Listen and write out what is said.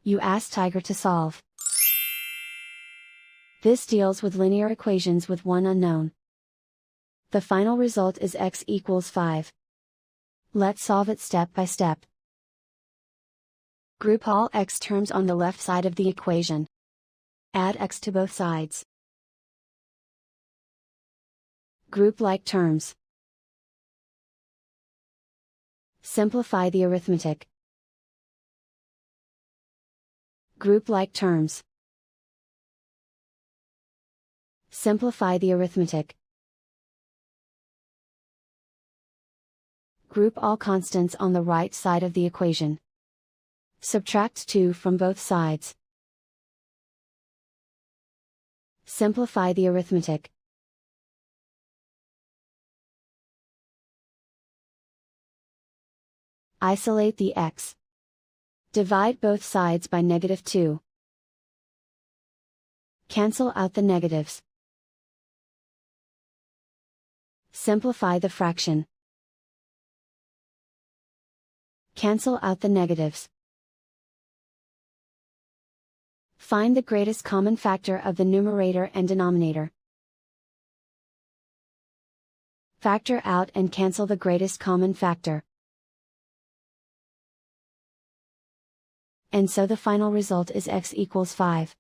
You ask Tiger to solve. This deals with linear equations with one unknown. The final result is x equals 5. Let's solve it step by step. Group all x terms on the left side of the equation. Add x to both sides. Group like terms. Simplify the arithmetic. Group like terms. Simplify the arithmetic. Group all constants on the right side of the equation. Subtract 2 from both sides. Simplify the arithmetic. Isolate the x. Divide both sides by -2. Cancel out the negatives. Simplify the fraction. Cancel out the negatives. Find the greatest common factor of the numerator and denominator. Factor out and cancel the greatest common factor. And so the final result is x equals 5.